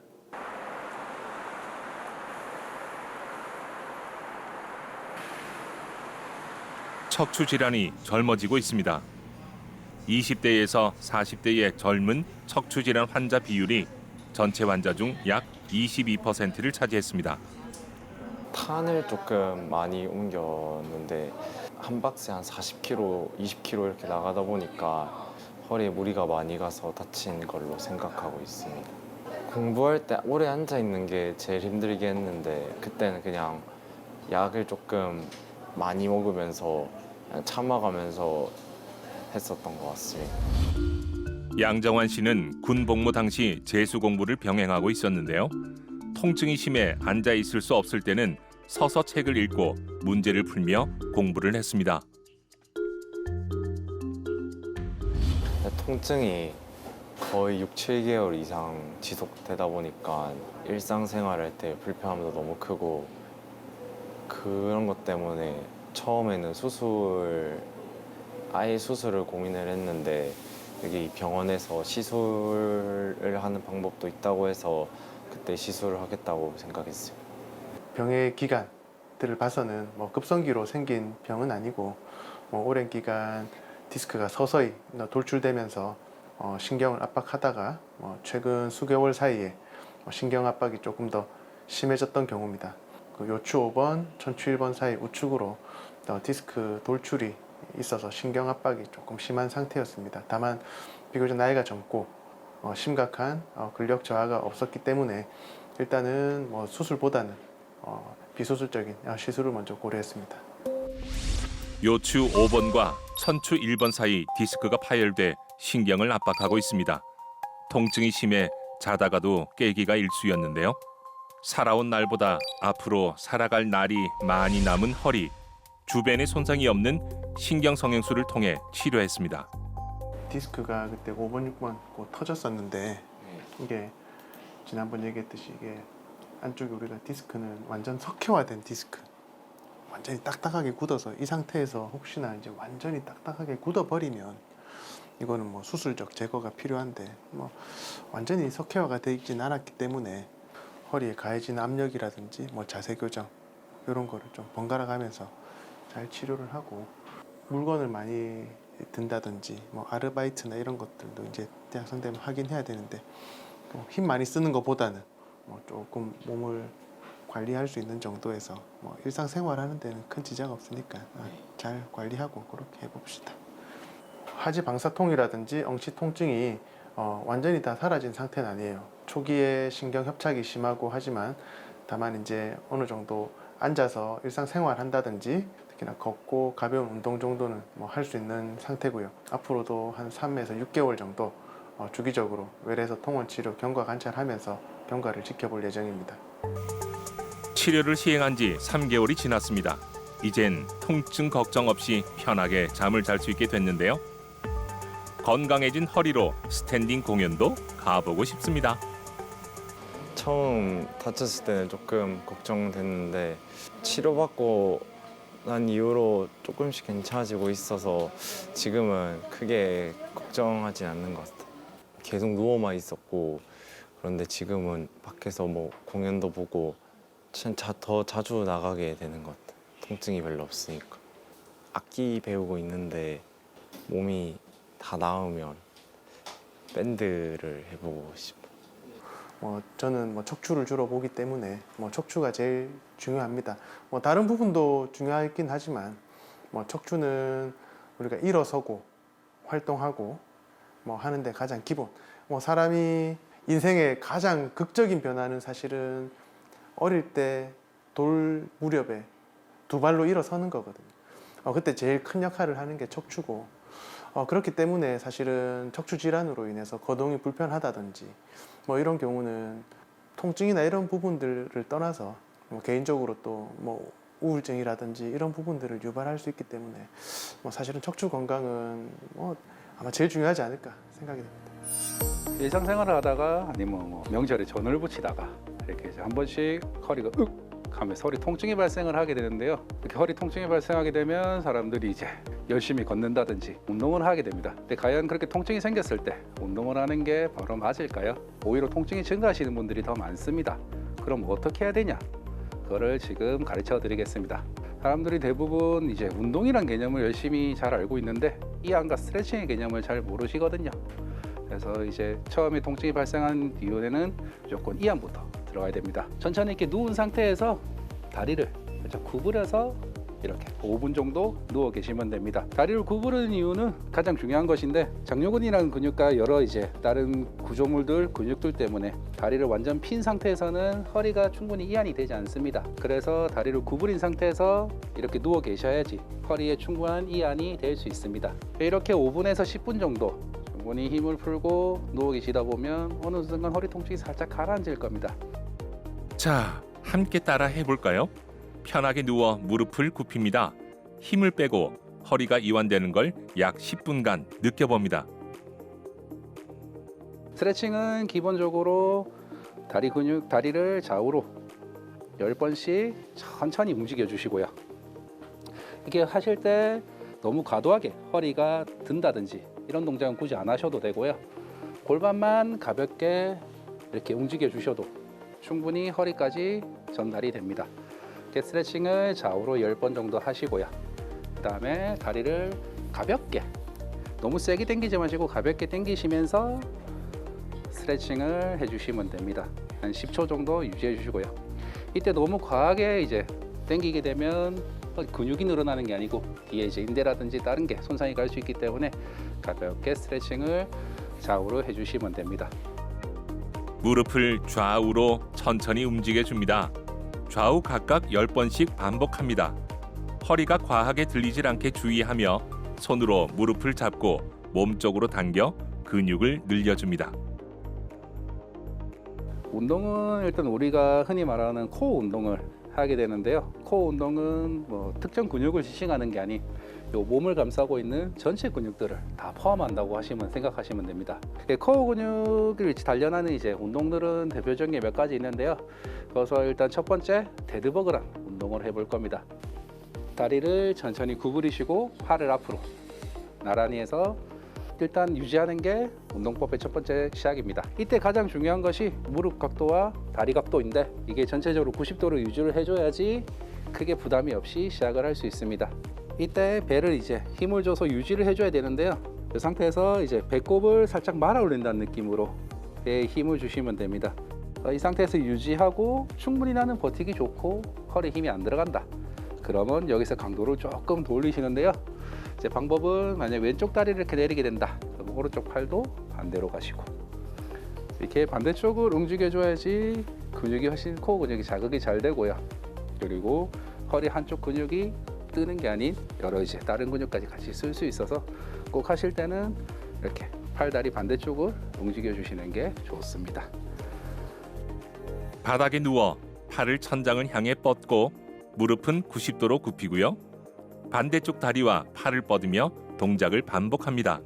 척추 질환이 젊어지고 있습니다. 20대에서 40대의 젊은 척추 질환 환자 비율이 전체 환자 중 약 22%를 차지했습니다. 탄을 조금 많이 옮겼는데 한 박스에 한 40kg, 20kg 이렇게 나가다 보니까 허리에 무리가 많이 가서 다친 걸로 생각하고 있습니다. 공부할 때 오래 앉아 있는 게 제일 힘들게 했는데 그때는 그냥 약을 조금 많이 먹으면서 그냥 참아가면서 했었던 것 같습니다. 양정환 씨는 군 복무 당시 재수 공부를 병행하고 있었는데요. 통증이 심해 앉아 있을 수 없을 때는 서서 책을 읽고 문제를 풀며 공부를 했습니다. 통증이 거의 6, 7개월 이상 지속되다 보니까 일상생활할 때 불편함도 너무 크고 그런 것 때문에 처음에는 아예 수술을 고민을 했는데 여기 병원에서 시술을 하는 방법도 있다고 해서 그때 시술을 하겠다고 생각했어요. 병의 기간, 것들을 봐서는 뭐 급성기로 생긴 병은 아니고 뭐 오랜 기간 디스크가 서서히 돌출되면서 신경을 압박하다가 최근 수개월 사이에 신경 압박이 조금 더 심해졌던 경우입니다. 그 요추 5번, 천추 1번 사이 우측으로 디스크 돌출이 있어서 신경 압박이 조금 심한 상태였습니다. 다만 비교적 나이가 젊고 심각한 근력 저하가 없었기 때문에 일단은 뭐 수술보다는 비수술적인 시술을 먼저 고려했습니다. 요추 5번과 천추 1번 사이 디스크가 파열돼 신경을 압박하고 있습니다. 통증이 심해 자다가도 깨기가 일쑤였는데요. 살아온 날보다 앞으로 살아갈 날이 많이 남은 허리. 주변에 손상이 없는 신경성형술을 통해 치료했습니다. 디스크가 그때 5번, 6번 터졌었는데 이게 지난번 얘기했듯이 이게 안쪽에 우리가 디스크는 완전 석회화된 디스크, 완전히 딱딱하게 굳어서 이 상태에서 혹시나 이제 완전히 딱딱하게 굳어버리면 이거는 뭐 수술적 제거가 필요한데 뭐 완전히 석회화가 되어 있지는 않았기 때문에 허리에 가해진 압력이라든지 뭐 자세 교정 이런 거를 좀 번갈아 가면서 잘 치료를 하고 물건을 많이 든다든지 뭐 아르바이트나 이런 것들도 이제 대학생 되면 하긴 해야 되는데 힘 많이 쓰는 것보다는 뭐 조금 몸을 관리할 수 있는 정도에서 뭐 일상생활 하는 데는 큰 지장 없으니까 잘 관리하고 그렇게 해봅시다. 하지 방사통이라든지 엉치 통증이 완전히 다 사라진 상태는 아니에요. 초기에 신경 협착이 심하고 하지만 다만 이제 어느 정도 앉아서 일상생활 한다든지 특히나 걷고 가벼운 운동 정도는 뭐 할 수 있는 상태고요. 앞으로도 한 3에서 6개월 정도 주기적으로 외래에서 통원 치료 경과 관찰하면서 경과를 지켜볼 예정입니다. 치료를 시행한 지 3개월이 지났습니다. 이젠 통증 걱정 없이 편하게 잠을 잘 수 있게 됐는데요. 건강해진 허리로 스탠딩 공연도 가보고 싶습니다. 처음 다쳤을 때는 조금 걱정됐는데 치료받고 난 이후로 조금씩 괜찮아지고 있어서 지금은 크게 걱정하진 않는 것 같아요. 계속 누워만 있었고 그런데 지금은 밖에서 뭐 공연도 보고 더 자주 나가게 되는 것 같아요. 통증이 별로 없으니까. 악기 배우고 있는데 몸이 다 나으면 밴드를 해보고 싶어요. 저는 뭐 척추를 주로 보기 때문에 뭐 척추가 제일 중요합니다. 뭐 다른 부분도 중요하긴 하지만 뭐 척추는 우리가 일어서고 활동하고 뭐 하는데 가장 기본. 뭐 사람이 인생의 가장 극적인 변화는 사실은 어릴 때 돌 무렵에 두 발로 일어서는 거거든요. 그때 제일 큰 역할을 하는 게 척추고 그렇기 때문에 사실은 척추 질환으로 인해서 거동이 불편하다든지 뭐 이런 경우는 통증이나 이런 부분들을 떠나서 뭐 개인적으로 또 뭐 우울증이라든지 이런 부분들을 유발할 수 있기 때문에 뭐 사실은 척추 건강은 뭐 아마 제일 중요하지 않을까 생각이 됩니다. 일상생활을 하다가 아니면 뭐 명절에 전을 붙이다가 이렇게 이제 한 번씩 허리가 윽 하면서 허리 통증이 발생을 하게 되는데요. 이렇게 허리 통증이 발생하게 되면 사람들이 이제 열심히 걷는다든지 운동을 하게 됩니다. 근데 과연 그렇게 통증이 생겼을 때 운동을 하는 게 바로 맞을까요? 오히려 통증이 증가하시는 분들이 더 많습니다. 그럼 어떻게 해야 되냐? 그거를 지금 가르쳐 드리겠습니다. 사람들이 대부분 이제 운동이란 개념을 열심히 잘 알고 있는데 이완과 스트레칭의 개념을 잘 모르시거든요. 그래서 이제 처음에 통증이 발생한 이후에는 무조건 이완부터 들어가야 됩니다. 천천히 이렇게 누운 상태에서 다리를 구부려서 이렇게 5분 정도 누워 계시면 됩니다. 다리를 구부르는 이유는 가장 중요한 것인데 장요근이라는 근육과 여러 이제 다른 구조물들, 근육들 때문에 다리를 완전 핀 상태에서는 허리가 충분히 이완이 되지 않습니다. 그래서 다리를 구부린 상태에서 이렇게 누워 계셔야지 허리에 충분한 이완이 될 수 있습니다. 이렇게 5분에서 10분 정도 충분히 힘을 풀고 누워 계시다 보면 어느 순간 허리 통증이 살짝 가라앉을 겁니다. 자, 함께 따라 해볼까요? 편하게 누워 무릎을 굽힙니다. 힘을 빼고 허리가 이완되는 걸 약 10분간 느껴봅니다. 스트레칭은 기본적으로 다리 근육, 다리를 좌우로 10번씩 천천히 움직여 주시고요. 이렇게 하실 때 너무 과도하게 허리가 든다든지 이런 동작은 굳이 안 하셔도 되고요. 골반만 가볍게 이렇게 움직여 주셔도 충분히 허리까지 전달이 됩니다. 가볍게 스트레칭을 좌우로 10번 정도 하시고요. 그다음에 다리를 가볍게, 너무 세게 당기지 마시고 가볍게 당기시면서 스트레칭을 해주시면 됩니다. 한 10초 정도 유지해 주시고요. 이때 너무 과하게 이제 당기게 되면 근육이 늘어나는 게 아니고 뒤에 이제 인대라든지 다른 게 손상이 갈 수 있기 때문에 가볍게 스트레칭을 좌우로 해주시면 됩니다. 무릎을 좌우로 천천히 움직여 줍니다. 좌우 각각 10번씩 반복합니다. 허리가 과하게 들리질 않게 주의하며 손으로 무릎을 잡고 몸쪽으로 당겨 근육을 늘려줍니다. 운동은 일단 우리가 흔히 말하는 코어 운동을 하게 되는데요. 코어 운동은 뭐 특정 근육을 지칭하는 게 아닌 요 몸을 감싸고 있는 전체 근육들을 다 포함한다고 생각하시면 됩니다. 코어 근육을 단련하는 이제 운동들은 대표적인 게 몇 가지 있는데요. 그래서 일단 첫 번째 데드버그란 운동을 해볼 겁니다. 다리를 천천히 구부리시고 팔을 앞으로 나란히 해서 일단 유지하는 게 운동법의 첫 번째 시작입니다. 이때 가장 중요한 것이 무릎 각도와 다리 각도인데 이게 전체적으로 90도로 유지를 해줘야지 크게 부담이 없이 시작을 할 수 있습니다. 이때 배를 이제 힘을 줘서 유지를 해줘야 되는데요. 이 상태에서 이제 배꼽을 살짝 말아 올린다는 느낌으로 배에 힘을 주시면 됩니다. 이 상태에서 유지하고 충분히 나는 버티기 좋고 허리에 힘이 안 들어간다. 그러면 여기서 강도를 조금 돌리시는데요. 이제 방법은 만약 왼쪽 다리를 이렇게 내리게 된다. 그럼 오른쪽 팔도 반대로 가시고 이렇게 반대쪽을 움직여줘야지 근육이 훨씬 코어 근육이 자극이 잘 되고요. 그리고 허리 한쪽 근육이 뜨는 게 아닌 여러 이제 다른 근육까지 같이 쓸 수 있어서 꼭 하실 때는 이렇게 팔, 다리 반대쪽을 움직여 주시는 게 좋습니다. 바닥에 누워 팔을 천장을 향해 뻗고 무릎은 90도로 굽히고요. 반대쪽 다리와 팔을 뻗으며 동작을 반복합니다.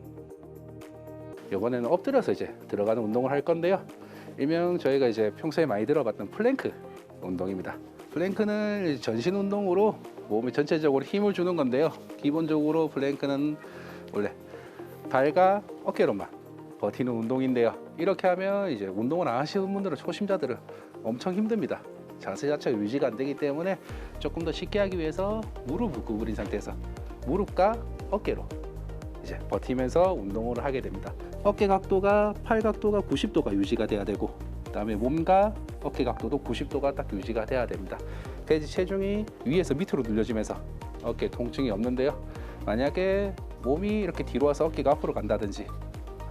이번에는 엎드려서 이제 들어가는 운동을 할 건데요. 일명 저희가 이제 평소에 많이 들어봤던 플랭크 운동입니다. 플랭크는 전신 운동으로 몸에 전체적으로 힘을 주는 건데요. 기본적으로 플랭크는 원래 발과 어깨로만 버티는 운동인데요. 이렇게 하면 이제 운동을 안 하시는 분들은 초심자들은 엄청 힘듭니다. 자세 자체가 유지가 안 되기 때문에 조금 더 쉽게 하기 위해서 무릎을 구부린 상태에서 무릎과 어깨로 이제 버티면서 운동을 하게 됩니다. 어깨 각도가 팔 각도가 90도가 유지가 돼야 되고 그다음에 몸과 어깨 각도도 90도가 딱 유지가 돼야 됩니다. 그래야지 체중이 위에서 밑으로 눌려지면서 어깨 통증이 없는데요. 만약에 몸이 이렇게 뒤로 와서 어깨가 앞으로 간다든지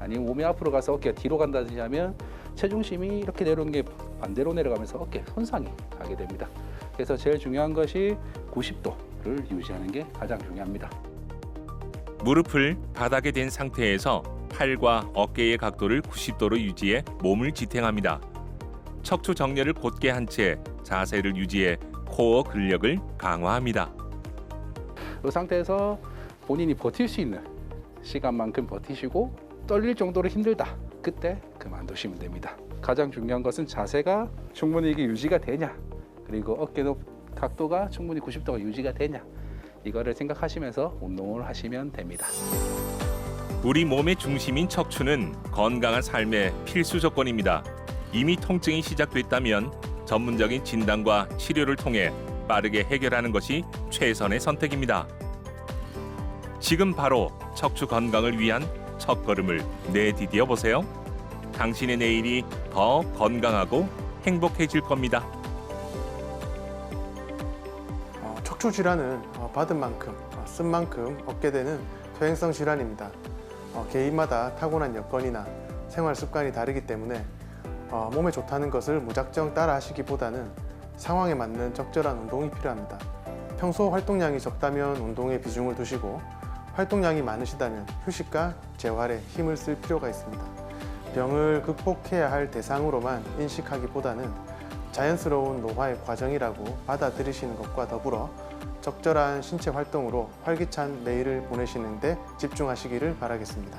아니면 몸이 앞으로 가서 어깨가 뒤로 간다든지 하면 체중심이 이렇게 내려오는 게 반대로 내려가면서 어깨 손상이 가게 됩니다. 그래서 제일 중요한 것이 90도를 유지하는 게 가장 중요합니다. 무릎을 바닥에 댄 상태에서 팔과 어깨의 각도를 90도로 유지해 몸을 지탱합니다. 척추 정렬을 곧게 한 채 자세를 유지해 코어 근력을 강화합니다. 이 상태에서 본인이 버틸 수 있는 시간만큼 버티시고 떨릴 정도로 힘들다. 그때 그만두시면 됩니다. 가장 중요한 것은 자세가 충분히 이게 유지가 되냐, 그리고 어깨도 각도가 충분히 90도가 유지가 되냐, 이거를 생각하시면서 운동을 하시면 됩니다. 우리 몸의 중심인 척추는 건강한 삶의 필수 조건입니다. 이미 통증이 시작됐다면 전문적인 진단과 치료를 통해 빠르게 해결하는 것이 최선의 선택입니다. 지금 바로 척추 건강을 위한 첫걸음을 내디뎌 보세요. 당신의 내일이 더 건강하고 행복해질 겁니다. 척추 질환은 받은 만큼, 쓴 만큼 얻게 되는 소행성 질환입니다. 개인마다 타고난 여건이나 생활 습관이 다르기 때문에 몸에 좋다는 것을 무작정 따라 하시기보다는 상황에 맞는 적절한 운동이 필요합니다. 평소 활동량이 적다면 운동에 비중을 두시고 활동량이 많으시다면 휴식과 재활에 힘을 쓸 필요가 있습니다. 병을 극복해야 할 대상으로만 인식하기보다는 자연스러운 노화의 과정이라고 받아들이시는 것과 더불어 적절한 신체 활동으로 활기찬 매일을 보내시는 데 집중하시기를 바라겠습니다.